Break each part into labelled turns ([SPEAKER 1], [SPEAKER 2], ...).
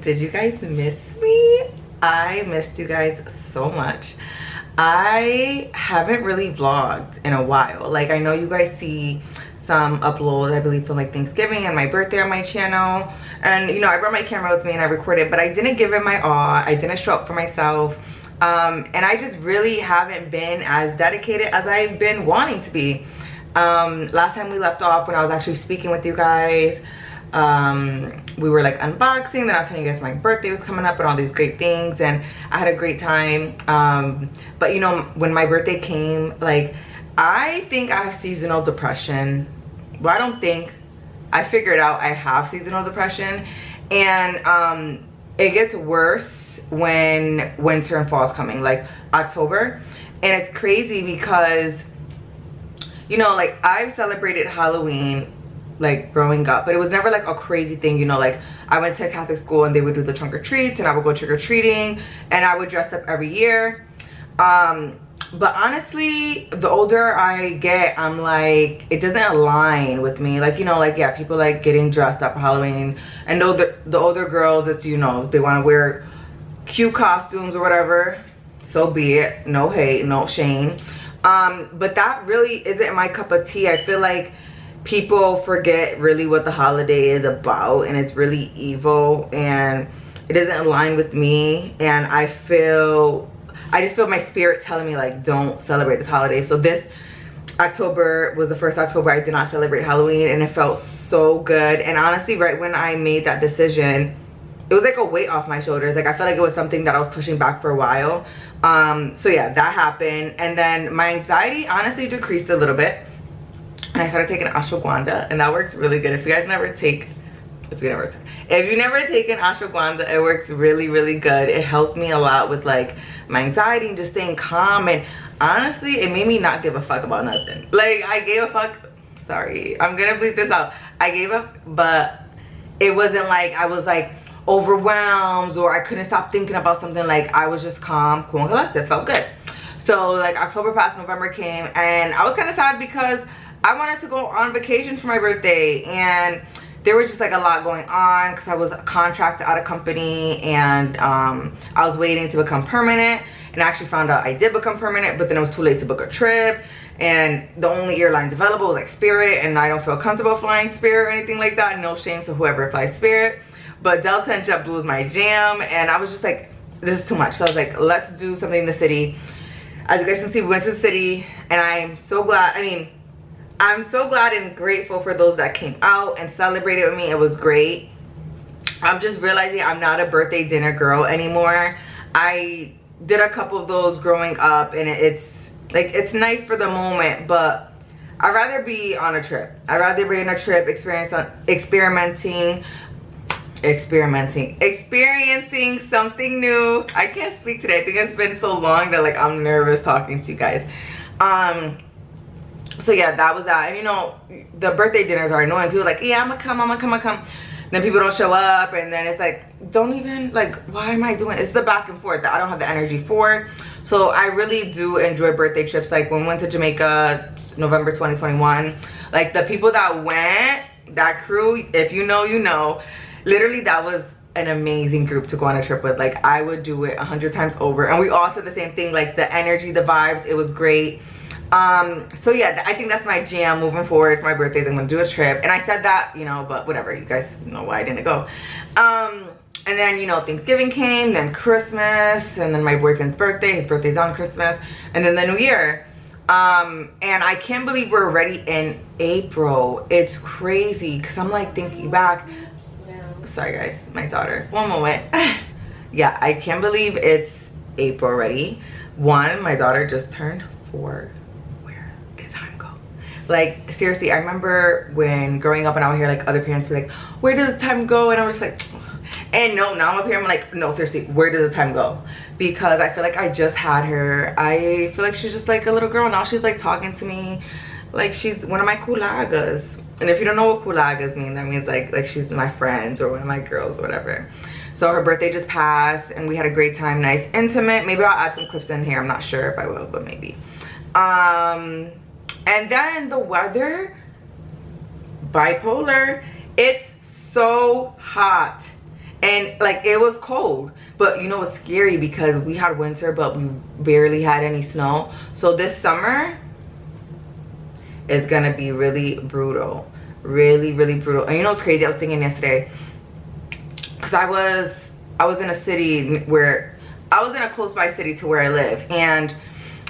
[SPEAKER 1] Did you guys miss me? I missed you guys so much. I haven't really vlogged in a while. Like, I know you guys see some uploads, I believe, from like Thanksgiving and my birthday on my channel. And you know, I brought my camera with me and I recorded, but I didn't give it my all. I didn't show up for myself. And I just really haven't been as dedicated as I've been wanting to be. Last time we left off, when I was actually speaking with you guys, we were like unboxing, then I was telling you guys my birthday was coming up and all these great things, and I had a great time. But you know, when my birthday came, like, I think I have seasonal depression. Well, I don't think, I figured out I have seasonal depression, and it gets worse when winter and fall is coming, like October. And it's crazy because, you know, like, I've celebrated Halloween like growing up, but it was never like a crazy thing, you know. Like, I went to a Catholic school and they would do the trunk or treats and I would go trick-or-treating and I would dress up every year. But honestly, the older I get, I'm like, it doesn't align with me. Like, you know, like, yeah, people like getting dressed up for Halloween, and the older girls, it's, you know, they want to wear cute costumes or whatever, so be it. No hate, no shame. But that really isn't my cup of tea. I feel like people forget really what the holiday is about, and it's really evil, and it doesn't align with me. And I just feel my spirit telling me, like, don't celebrate this holiday. So this October was the first October I did not celebrate Halloween, and it felt so good. And honestly, right when I made that decision, it was like a weight off my shoulders. Like, I felt like it was something that I was pushing back for a while. So yeah, that happened. And then my anxiety honestly decreased a little bit, and I started taking ashwagandha, and that works really good. If you never taken ashwagandha, it works really, really good. It helped me a lot with like my anxiety and just staying calm. And honestly, it made me not give a fuck about nothing. Like, I gave a fuck, sorry, I'm gonna bleep this out. I gave up, but it wasn't like I was like overwhelmed or I couldn't stop thinking about something. Like, I was just calm, cool, and collected. Felt good. So like, October passed, November came, and I was kind of sad because I wanted to go on vacation for my birthday, and there was just like a lot going on because I was contracted out of company, and I was waiting to become permanent, and I actually found out I did become permanent, but then it was too late to book a trip, and the only airlines available was like Spirit, and I don't feel comfortable flying Spirit or anything like that. No shame to whoever flies Spirit, but Delta and JetBlue is my jam, and I was just like, this is too much. So I was like, let's do something in the city. As you guys can see, we went to the city, and I'm so glad. I mean, I'm so glad and grateful for those that came out and celebrated with me. It was great. I'm just realizing I'm not a birthday dinner girl anymore. I did a couple of those growing up, and it's like, it's nice for the moment, but I'd rather be on a trip. I'd rather be on a trip, experiencing something new. I can't speak today. I think it's been so long that like I'm nervous talking to you guys. So yeah, that was that. And you know, the birthday dinners are annoying. People are like, yeah, I'm gonna come. Then people don't show up, and then it's like, don't even, like, why am I doing it? It's the back and forth that I don't have the energy for. So I really do enjoy birthday trips. Like, when we went to Jamaica, November 2021, like, the people that went, that crew, if you know, you know, literally that was an amazing group to go on a trip with. Like, I would do it 100 times over. And we all said the same thing, like, the energy, the vibes, it was great. So yeah, I think that's my jam moving forward for my birthdays. I'm gonna do a trip, and I said that, you know, but whatever, you guys know why I didn't go. And then, you know, Thanksgiving came, then Christmas, and then my boyfriend's birthday. His birthday's on Christmas, and then the New Year. And I can't believe we're already in April. It's crazy, because I'm like thinking back. Sorry guys, my daughter, one moment. Yeah, I can't believe it's April already. One, my daughter just turned 4. Like, seriously, I remember when growing up and I would hear like other parents be like, where does the time go? And I was just like, and no, now I'm up here, I'm like, no, seriously, where does the time go? Because I feel like I just had her. I feel like she's just like a little girl. Now she's like talking to me like she's one of my kulagas. And if you don't know what kulagas mean, that means like she's my friend or one of my girls or whatever. So her birthday just passed, and we had a great time, nice, intimate. Maybe I'll add some clips in here. I'm not sure if I will, but maybe. And then the weather, bipolar. It's so hot And like it was cold, but you know what's scary, because we had winter but we barely had any snow. So this summer is gonna be really brutal, really brutal. And you know what's crazy, I was thinking yesterday, because I was in a city where I was in a close by city to where I live, and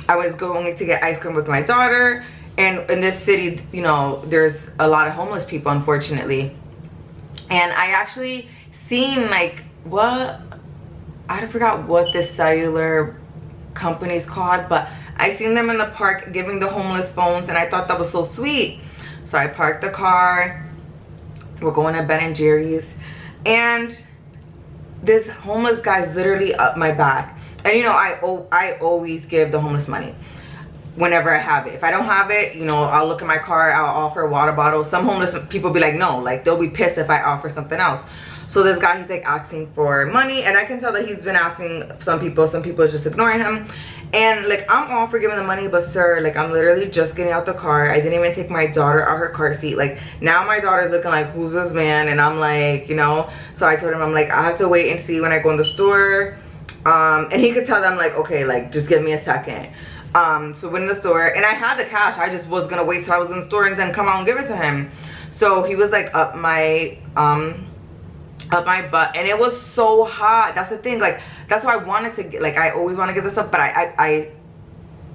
[SPEAKER 1] I was going to get ice cream with my daughter. And in this city, you know, there's a lot of homeless people, unfortunately. And I actually seen like, what, I forgot what this cellular company's called, but I seen them in the park giving the homeless phones, and I thought that was so sweet. So I parked the car, we're going to Ben and Jerry's, and this homeless guy's literally up my back. And you know, I always give the homeless money whenever I have it. If I don't have it, you know, I'll look at my car, I'll offer a water bottle. Some homeless people be like, no, like they'll be pissed if I offer something else. So this guy, he's like asking for money, and I can tell that he's been asking some people is just ignoring him. And like, I'm all for giving the money, but sir, like, I'm literally just getting out the car. I didn't even take my daughter out her car seat. Like, now my daughter's looking like, who's this man? And I'm like, you know, so I told him, I'm like, I have to wait and see when I go in the store. And he could tell them like, okay, like, just give me a second. So went in the store, and I had the cash. I just was gonna wait till I was in the store and then come out and give it to him. So he was like up my butt, and it was so hot. That's the thing, like, that's why I wanted to get, like, I always want to give this up, but I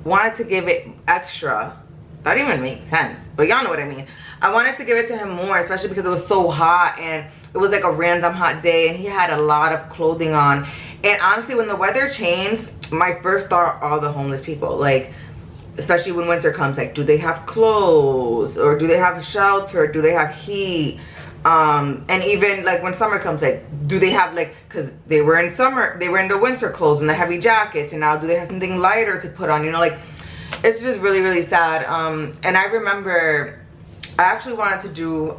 [SPEAKER 1] wanted to give it extra. That even makes sense, but y'all know what I mean. I wanted to give it to him more, especially because it was so hot, and it was like a random hot day, and he had a lot of clothing on. And honestly, when the weather changed, my first thought, all the homeless people, like, especially when winter comes, like, do they have clothes, or do they have shelter, do they have heat? And even like when summer comes, like, do they have, like, because they were in summer, they were in the winter clothes and the heavy jackets, and now do they have something lighter to put on, you know? Like, it's just really sad. And I remember I actually wanted to do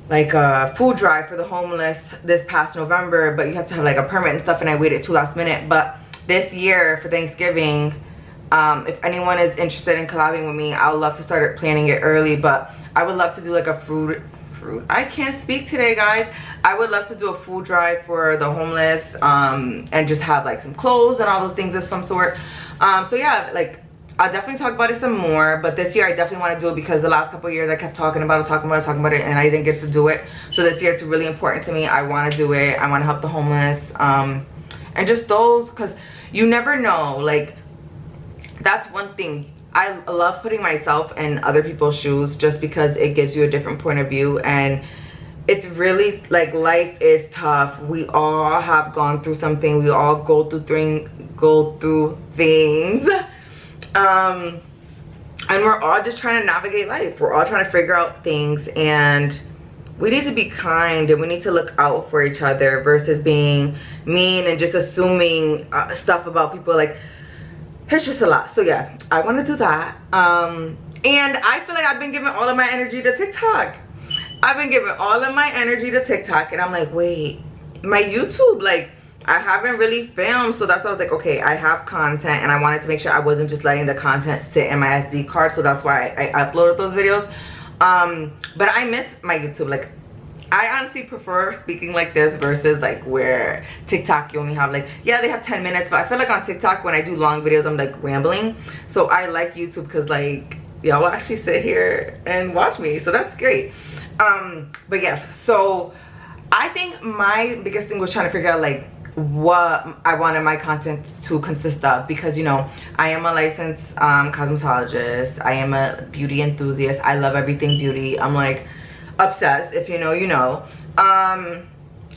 [SPEAKER 1] like a food drive for the homeless this past November, but you have to have like a permit and stuff, and I waited till last minute. But this year for Thanksgiving, if anyone is interested in collabing with me, I would love to start planning it early. But I would love to do like a fruit, I can't speak today, guys. I would love to do a food drive for the homeless, and just have like some clothes and all those things of some sort. So yeah, like, I'll definitely talk about it some more, but this year I definitely want to do it, because the last couple of years I kept talking about it, and I didn't get to do it. So this year it's really important to me. I want to do it. I want to help the homeless, and just those, because you never know. Like, that's one thing. I love putting myself in other people's shoes, just because it gives you a different point of view. And it's really, like, life is tough. We all have gone through something. We all go through things. And we're all just trying to navigate life. We're all trying to figure out things, and we need to be kind, and we need to look out for each other versus being mean and just assuming stuff about people. Like, it's just a lot. So yeah, I want to do that. And I feel like I've been giving all of my energy to TikTok. I've been giving all of my energy to TikTok, and I'm like, wait, my YouTube, like, I haven't really filmed. So that's why I was like, okay, I have content, and I wanted to make sure I wasn't just letting the content sit in my SD card. So that's why I uploaded those videos. But I miss my YouTube. Like, I honestly prefer speaking like this versus like where TikTok you only have like, yeah, they have 10 minutes, but I feel like on TikTok when I do long videos I'm like rambling. So I like YouTube because like y'all will actually sit here and watch me, so that's great. But yes, so I think my biggest thing was trying to figure out like what I wanted my content to consist of, because you know I am a licensed cosmetologist. I am a beauty enthusiast. I love everything beauty. I'm like obsessed. If you know, you know.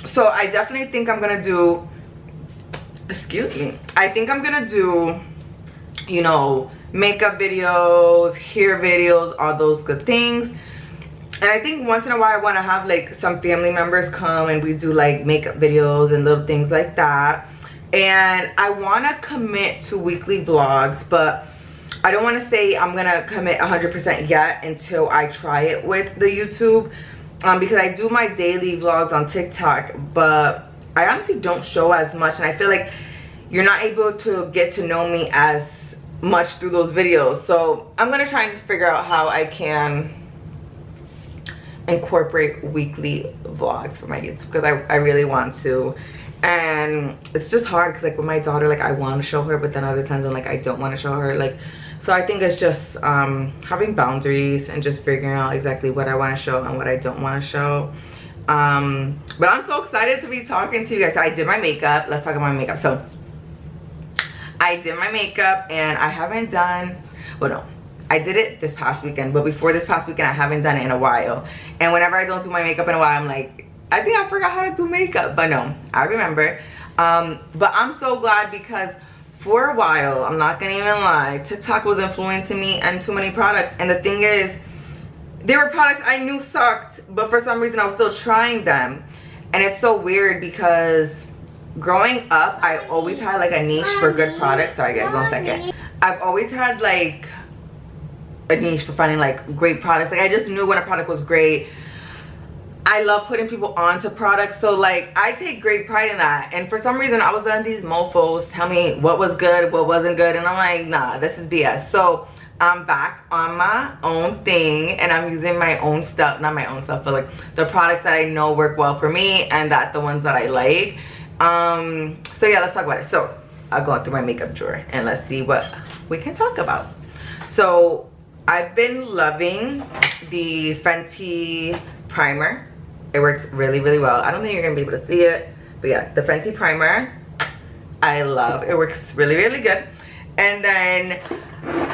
[SPEAKER 1] So I definitely think I'm gonna do, excuse me, I think I'm gonna do, you know, makeup videos, hair videos, all those good things. And I think once in a while I want to have like some family members come and we do like makeup videos and little things like that. And I want to commit to weekly vlogs, but I don't want to say I'm going to commit 100% yet until I try it with the YouTube. Because I do my daily vlogs on TikTok, but I honestly don't show as much. And I feel like you're not able to get to know me as much through those videos. So I'm going to try and figure out how I can incorporate weekly vlogs for my YouTube because I really want to. And it's just hard because like with my daughter, like I want to show her, but then other times I'm like I don't want to show her. Like, so I think it's just having boundaries and just figuring out exactly what I want to show and what I don't want to show. But I'm so excited to be talking to you guys. So I did my makeup. Let's talk about my makeup. So I did my makeup and I haven't done, well no, I did it this past weekend, but before this past weekend I haven't done it in a while. And whenever I don't do my makeup in a while, I'm like, I think I forgot how to do makeup. But no, I remember. But I'm so glad because for a while, I'm not gonna even lie, TikTok was influencing me and too many products. And the thing is, there were products I knew sucked, but for some reason I was still trying them. And it's so weird because growing up, I always had like a niche for good products. Sorry guys, 1 second. I've always had like a niche for finding like great products. Like I just knew when a product was great. I love putting people onto products, so like I take great pride in that. And for some reason I was letting these mofos tell me what was good, what wasn't good, and I'm like, nah, this is BS. So I'm back on my own thing and I'm using my own stuff, not my own stuff, but like the products that I know work well for me and that the ones that I like. So yeah, let's talk about it. So I'll go through my makeup drawer and let's see what we can talk about. So I've been loving the Fenty primer. It works really, really well. I don't think you're gonna be able to see it, but yeah, the Fenty primer, I love. It works really, really good. And then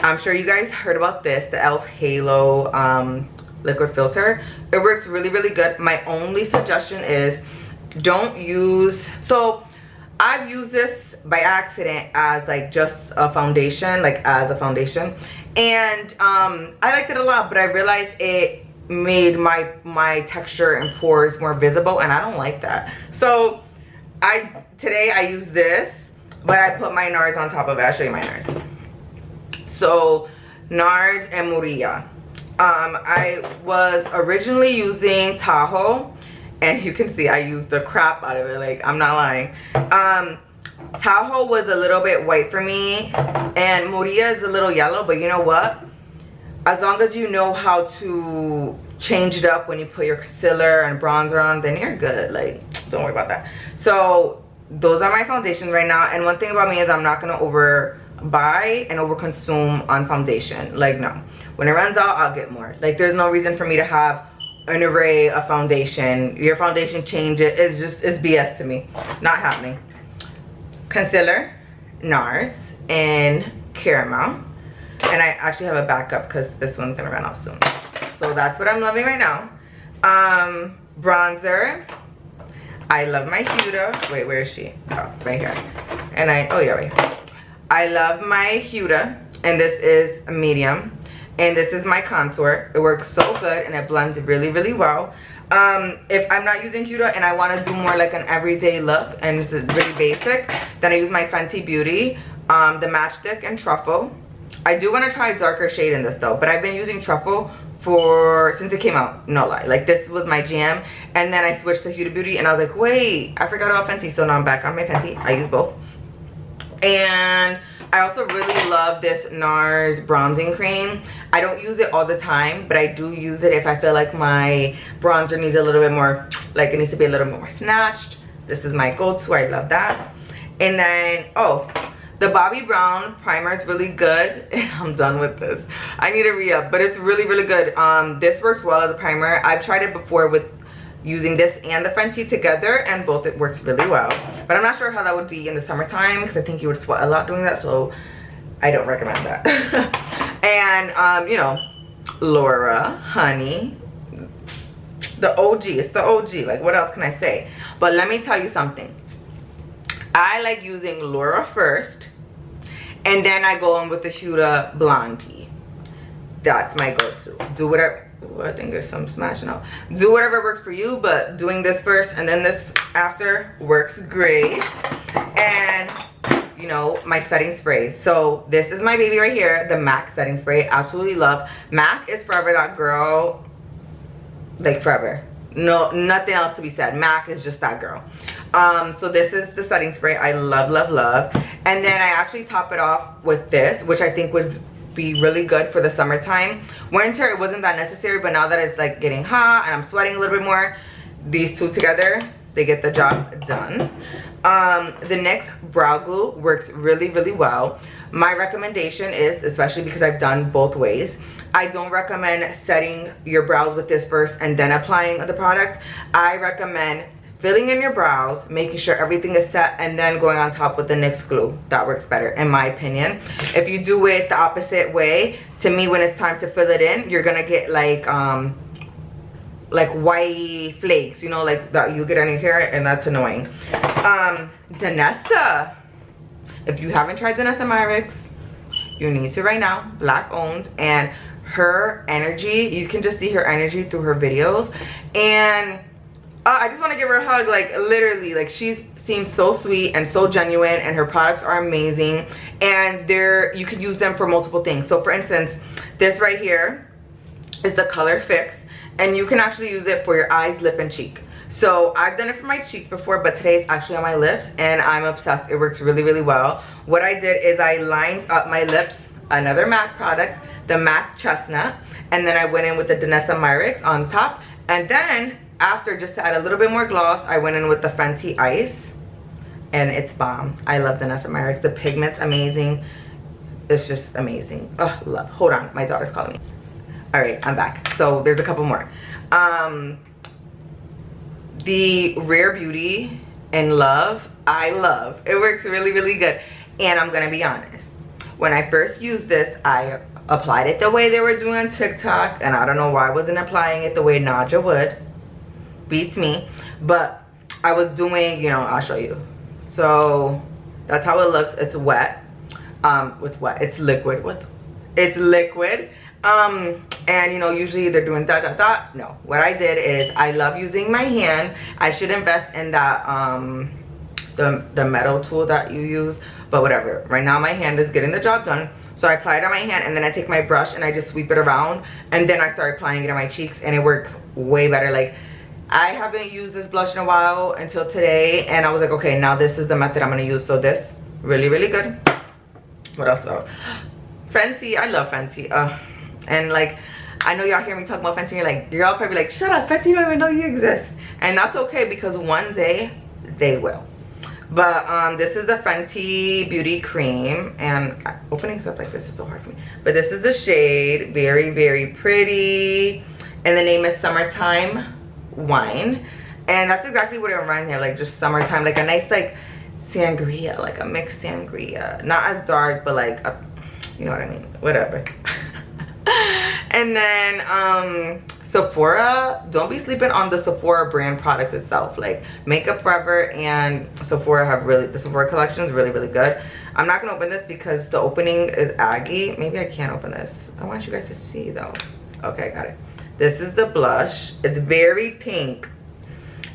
[SPEAKER 1] I'm sure you guys heard about this, the e.l.f. Halo liquid filter. It works really, really good. My only suggestion is don't use, so I've used this by accident as like just a foundation, like as a foundation, and I liked it a lot, but I realized it made my texture and pores more visible, and I don't like that. So today I use this, but I put my NARS on top of it. I'll show you my NARS. So NARS and Muria. I was originally using Tahoe, and you can see I used the crap out of it, like I'm not lying. Tahoe was a little bit white for me, and Muria is a little yellow, but you know what? As long as you know how to change it up when you put your concealer and bronzer on, then you're good. Like, don't worry about that. So those are my foundations right now. And one thing about me is I'm not gonna overbuy and overconsume on foundation. Like, no, when it runs out, I'll get more. Like, there's no reason for me to have an array of foundation. Your foundation change it, it's BS to me. Not happening. Concealer, NARS, and Caramel. And I actually have a backup because this one's gonna run out soon. So that's what I'm loving right now. Bronzer. I love my Huda. Wait, where is she? Oh, right here. And oh yeah, right here. I love my Huda, and this is a medium. And this is my contour. It works so good and it blends really, really well. If I'm not using Huda and I want to do more like an everyday look and it's really basic, then I use my Fenty Beauty, the Matchstick and Truffle. I do want to try a darker shade in this though, but I've been using Truffle since it came out, no lie. Like, this was my jam, and then I switched to Huda Beauty and I was like, wait, I forgot about Fenty. So now I'm back on my Fenty. I use both. And I also really love this NARS bronzing cream. I don't use it all the time, but I do use it if I feel like my bronzer needs a little bit more, like it needs to be a little bit more snatched. This is my go-to. I love that. And then, oh, the Bobbi Brown primer is really good. I'm done with this. I need to re-up, but it's really, really good. This works well as a primer. I've tried it before with using this and the Fenty together, and both it works really well. But I'm not sure how that would be in the summertime because I think you would sweat a lot doing that, so I don't recommend that. And you know, Laura, honey, the OG. It's the OG. Like, what else can I say? But let me tell you something. I like using Laura first, and then I go in with the Huda Blondie. That's my go-to. Do whatever. Ooh, I think there's some smashing out. Do whatever works for you, but doing this first and then this after works great. And you know, my setting sprays. So this is my baby right here, the MAC setting spray. Absolutely love. MAC is forever that girl, like forever. No, nothing else to be said. MAC is just that girl. So this is the setting spray. I love, love, love. And then I actually top it off with this, which I think was be really good for the summertime. Winter, it wasn't that necessary, but now that it's like getting hot and I'm sweating a little bit more, these two together, they get the job done. The NYX brow glue works really, really well. My recommendation is, especially because I've done both ways, I don't recommend setting your brows with this first and then applying the product. I recommend filling in your brows, making sure everything is set, and then going on top with the NYX glue. That works better, in my opinion. If you do it the opposite way, to me, when it's time to fill it in, you're gonna get like white flakes, you know, like that you get on your hair, and that's annoying. Danessa. If you haven't tried Danessa Myricks, you need to right now. Black owned, and her energy, you can just see her energy through her videos, and I just want to give her a hug. Like literally, like she seems so sweet and so genuine, and her products are amazing, and you can use them for multiple things. So for instance, this right here is the Color Fix, and you can actually use it for your eyes, lip, and cheek. So I've done it for my cheeks before, but today it's actually on my lips, and I'm obsessed. It works really, really well. What I did is I lined up my lips, another MAC product, the MAC Chestnut, and then I went in with the Danessa Myricks on top, and then after, just to add a little bit more gloss, I went in with the Fenty Ice, and it's bomb. I love Danessa Myricks. The pigment's amazing. It's just amazing. Oh, love. Hold on, my daughter's calling me. All right, I'm back. So there's a couple more. The Rare Beauty in Love, I love. It works really, really good. And I'm gonna be honest, when I first used this, I applied it the way they were doing on TikTok, and I don't know why I wasn't applying it the way Nadja would. Beats me. But I was doing, you know, I'll show you. So that's how it looks. It's wet. It's wet. It's liquid. What? It's liquid. And you know, usually they're doing dot dot dot. No, what I did is, I love using my hand. I should invest in that the metal tool that you use, but whatever. Right now my hand is getting the job done. So I apply it on my hand, and then I take my brush and I just sweep it around, and then I start applying it on my cheeks, and it works way better. Like, I haven't used this blush in a while until today, and I was like, okay, now this is the method I'm gonna use. So this, really, really good. What else though? Fenty, I love Fenty. And like, I know y'all hear me talk about Fenty, you're like, y'all probably like, shut up, Fenty don't even know you exist. And that's okay, because one day they will. But this is the Fenty Beauty Cream, and opening stuff like this is so hard for me. But this is the shade, very, very pretty, and the name is Summertime Wine, and that's exactly what it reminds me of, like just summertime, like a nice like sangria, like a mixed sangria, not as dark, but like you know what I mean, whatever. And then Sephora, don't be sleeping on the Sephora brand products itself. Like Makeup Forever and Sephora have really, the Sephora collection is really, really good. I'm not gonna open this because the opening is aggy. Maybe I can't open this. I want you guys to see though. Okay, got it. This is the blush. It's very pink,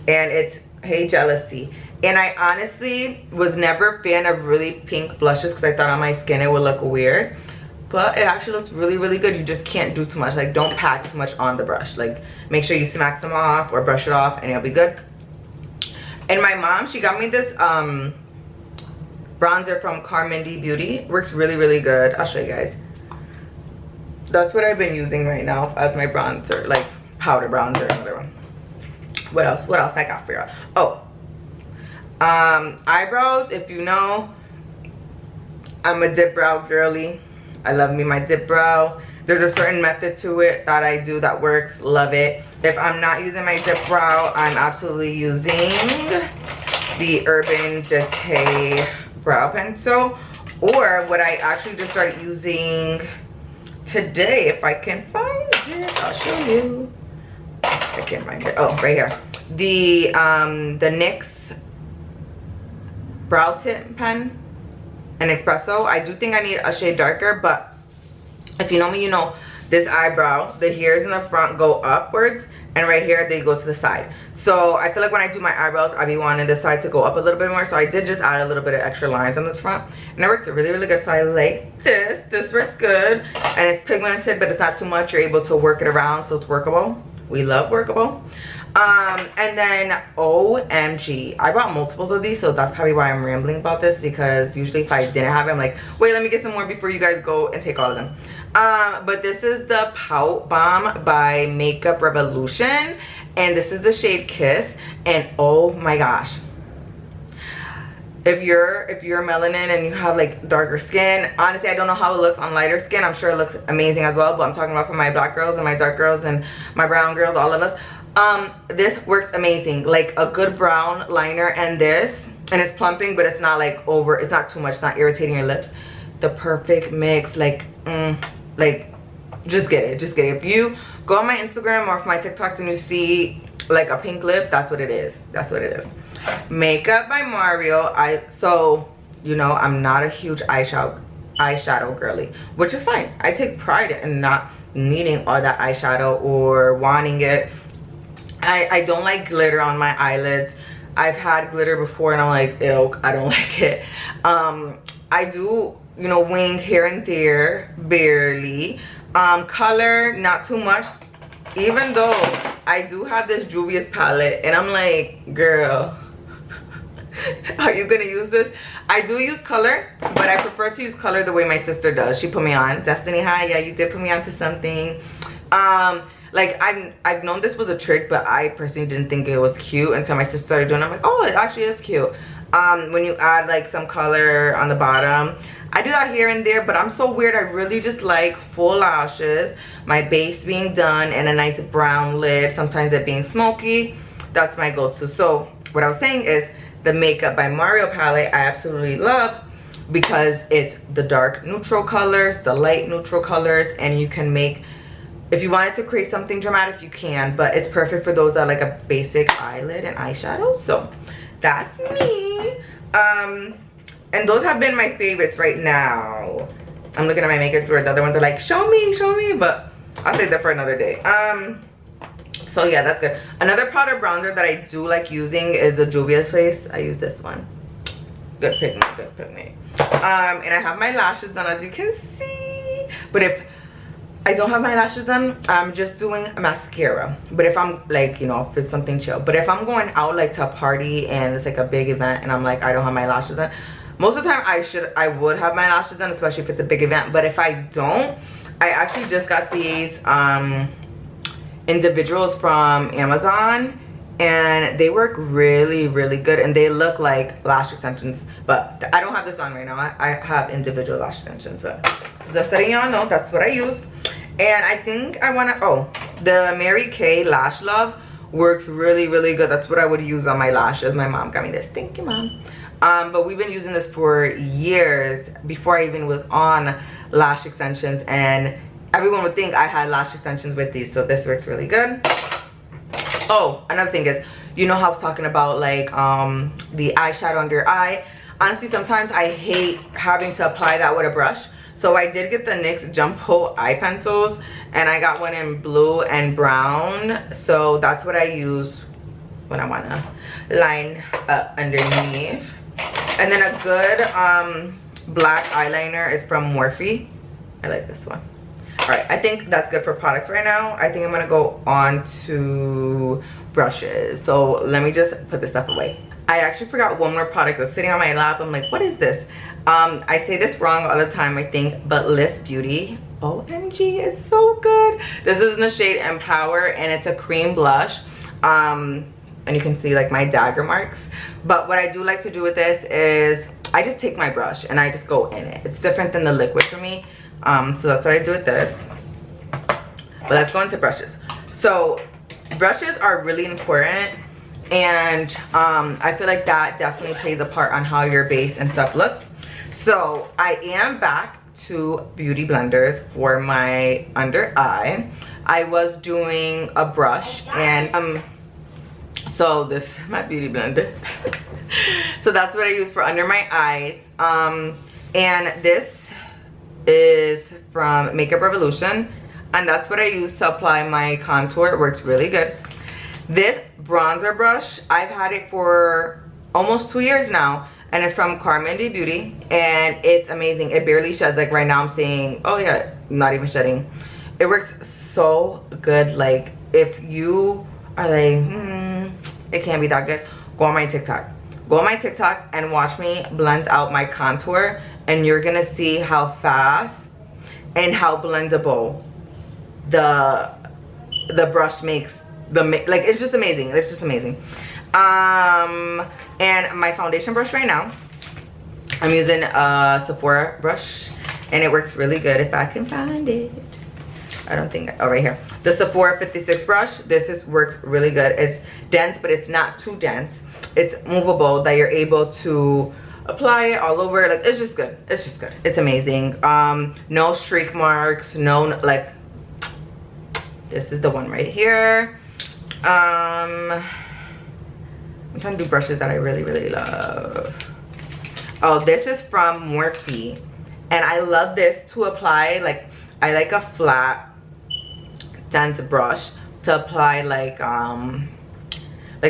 [SPEAKER 1] and it's Hey Jealousy. And I honestly was never a fan of really pink blushes because I thought on my skin it would look weird. But it actually looks really, really good. You just can't do too much. Like, don't pack too much on the brush. Like, make sure you smack some off or brush it off, and it'll be good. And my mom, she got me this bronzer from Carmine Beauty. Works really, really good. I'll show you guys. That's what I've been using right now as my bronzer, like powder bronzer. Another one. What else? What else I got for y'all? Oh, eyebrows. If you know, I'm a dip brow girly. I love me my dip brow. There's a certain method to it that I do that works. Love it. If I'm not using my dip brow, I'm absolutely using the Urban Decay brow pencil, or what I actually just started using today. If I can find it, I'll show you. I can't find it. Oh, right here. The NYX brow tint pen, an espresso. I do think I need a shade darker, but if you know me, you know this eyebrow, the hairs in the front go upwards, and right here they go to the side. So I feel like when I do my eyebrows, I be wanting this side to go up a little bit more. So I did just add a little bit of extra lines on this front, and it works really, really good. So I like this. This works good, and it's pigmented, but it's not too much. You're able to work it around, so it's workable. We love workable. And then OMG, I bought multiples of these, so that's probably why I'm rambling about this, because usually if I didn't have it, I'm like, wait, let me get some more before you guys go and take all of them. But this is the Pout Bomb by Makeup Revolution, and this is the shade Kiss. And oh my gosh, if you're melanin and you have like darker skin, honestly I don't know how it looks on lighter skin. I'm sure it looks amazing as well, but I'm talking about for my black girls and my dark girls and my brown girls, all of us. This works amazing, like a good brown liner. And this, and it's plumping, but it's not like it's not too much, it's not irritating your lips. The perfect mix. Like just get it, just get it. If you go on my Instagram or my TikToks and you see like a pink lip, that's what it is, that's what it is. Makeup by Mario. So you know I'm not a huge eyeshadow girly, which is fine. I take pride in not needing all that eyeshadow or wanting it. I don't like glitter on my eyelids. I've had glitter before and I'm like, ew, I don't like it. I do, you know, wing here and there, barely. Color, not too much, even though I do have this Juvia's palette and I'm like, girl, are you gonna use this? I do use color, but I prefer to use color the way my sister does. She put me on. Destiny, hi, yeah, you did put me on to something. Like I've known this was a trick, but I personally didn't think it was cute until my sister started doing it. I'm like, oh, it actually is cute. When you add like some color on the bottom, I do that here and there, but I'm so weird. I really just like full lashes, my base being done, and a nice brown lid, sometimes it being smoky. That's my go-to. So what I was saying is the Makeup by Mario palette I absolutely love, because it's the dark neutral colors, the light neutral colors, and you can make, if you wanted to create something dramatic, you can, but it's perfect for those that like a basic eyelid and eyeshadow. So that's me. And those have been my favorites right now. I'm looking at my makeup drawer. The other ones are like, show me, but I'll save that for another day. So yeah, that's good. Another powder bronzer that I do like using is the Juvia's Place. I use this one. Good pick me, good pick me. And I have my lashes done, as you can see. But if I don't have my lashes done, I'm just doing a mascara. But if I'm like, you know, if it's something chill. But if I'm going out like to a party and it's like a big event and I'm like, I don't have my lashes done, most of the time I would have my lashes done, especially if it's a big event. But if I don't, I actually just got these individuals from Amazon, and they work really, really good, and they look like lash extensions. But I don't have this on right now. I have individual lash extensions, but just letting y'all know that's what I use. And I think I want to, the Mary Kay Lash Love works really, really good. That's what I would use on my lashes. My mom got me this. Thank you, Mom. But we've been using this for years, before I even was on lash extensions, and everyone would think I had lash extensions with these, so this works really good. Oh, another thing is, you know how I was talking about like the eyeshadow under your eye. Honestly, sometimes I hate having to apply that with a brush. So I did get the NYX Jumbo eye pencils, and I got one in blue and brown. So that's what I use when I want to line up underneath. And then a good black eyeliner is from Morphe. I like this one. All right, I think that's good for products right now. I think I'm gonna go on to brushes. So let me just put this stuff away. I actually forgot one more product that's sitting on my lap. I'm like, what is this? I say this wrong all the time, I think, but Bliss Beauty. OMG, it's so good. This is in the shade Empower, and it's a cream blush. And you can see like my dagger marks. But what I do like to do with this is I just take my brush and I just go in it. It's different than the liquid for me. So that's what I do with this. But let's go into brushes. So brushes are really important, and I feel like that definitely plays a part on how your base and stuff looks. So I am back to beauty blenders for my under eye. I was doing a brush, and so this is my beauty blender. So that's what I use for under my eyes. And this is from Makeup Revolution, and that's what I use to apply my contour. It works really good. This bronzer brush, I've had it for almost 2 years now, and it's from Carmen de Beauty, and it's amazing. It barely sheds. Like right now I'm saying, oh yeah, not even shedding. It works so good. Like if you are they, it can't be that good. Go on my TikTok. Go on my TikTok and watch me blend out my contour, and you're gonna see how fast and how blendable the brush makes like, it's just amazing. It's just amazing. And my foundation brush right now, I'm using a Sephora brush, and it works really good. If I can find it, I don't think, oh, right here, the Sephora 56 brush. Works really good. It's dense, but it's not too dense. It's movable, that you're able to apply it all over. Like, it's just good. It's just good. It's amazing. No streak marks, no, like, this is the one right here. I'm trying to do brushes that I really love. Oh, this is from Morphe, and I love this to apply, like, I like a flat dense brush to apply, like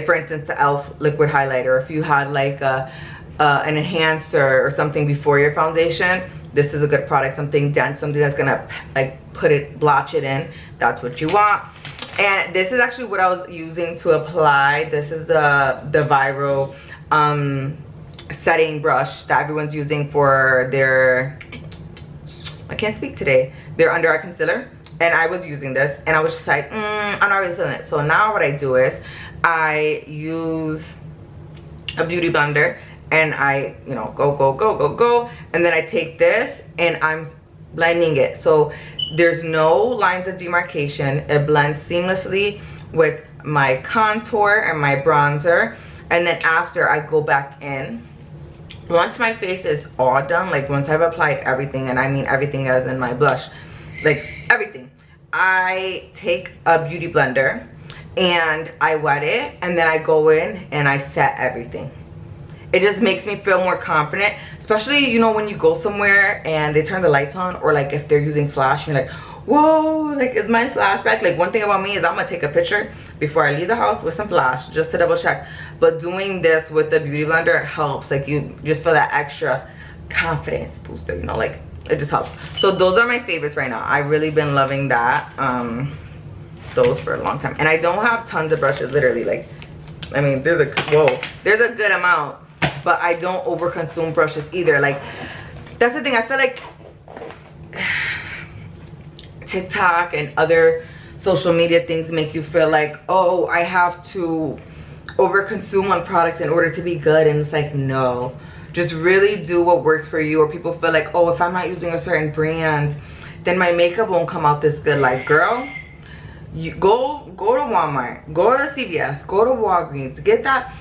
[SPEAKER 1] for instance, the e.l.f. liquid highlighter. If you had like an enhancer or something before your foundation, this is a good product. Something dense, something that's gonna like blotch it in. That's what you want. And this is actually what I was using to apply. This is the Viro setting brush that everyone's using for their, I can't speak today, their under eye concealer. And I was using this, and I was just like, I'm not really feeling it. So now what I do is I use a beauty blender, and I, you know, go, and then I take this and I'm blending it. So there's no lines of demarcation. It blends seamlessly with my contour and my bronzer. And then after, I go back in. Once my face is all done, like once I've applied everything, and I mean everything as in my blush, like everything, I take a beauty blender and I wet it, and then I go in and I set everything. It just makes me feel more confident, especially, you know, when you go somewhere and they turn the lights on, or like if they're using flash, you're like, whoa, like, is my flash back? Like, one thing about me is I'm gonna take a picture before I leave the house with some flash, just to double check. But doing this with the beauty blender helps. Like, you just feel that extra confidence booster, you know, like, it just helps. So those are my favorites right now. I've really been loving that, those for a long time. And I don't have tons of brushes, literally. Like, I mean, there's a good amount, but I don't over consume brushes either. Like, that's the thing. I feel like TikTok and other social media things make you feel like, oh, I have to over consume on products in order to be good. And it's like, no, just really do what works for you. Or people feel like, oh, if I'm not using a certain brand, then my makeup won't come out this good. Like, girl, you go to Walmart, go to CVS, go to Walgreens, get that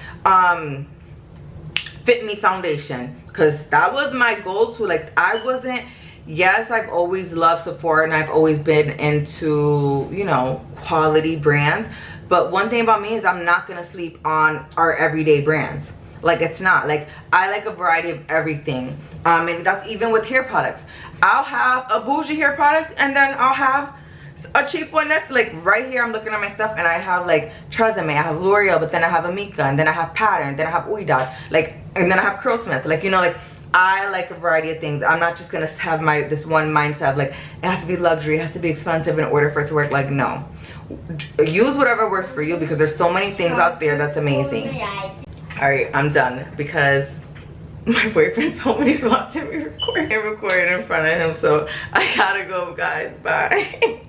[SPEAKER 1] Fit Me foundation, because that was my go-to. Like, I wasn't, yes, I've always loved Sephora, and I've always been into, you know, quality brands, but one thing about me is I'm not gonna sleep on our everyday brands. Like, it's not, like, I like a variety of everything, and that's even with hair products. I'll have a bougie hair product, and then I'll have a cheap one that's like, right here I'm looking at my stuff, and I have like Tresemme, I have L'Oreal, but then I have Amika, and then I have Pattern, then I have Ouidad, like, and then I have Curlsmith. Like, you know, like, I like a variety of things. I'm not just gonna have this one mindset of like, it has to be luxury, it has to be expensive in order for it to work. Like, no, use whatever works for you, because there's so many things out there that's amazing. All right, I'm done, because my boyfriend told me he's watching me recording in front of him, so I gotta go, guys. Bye.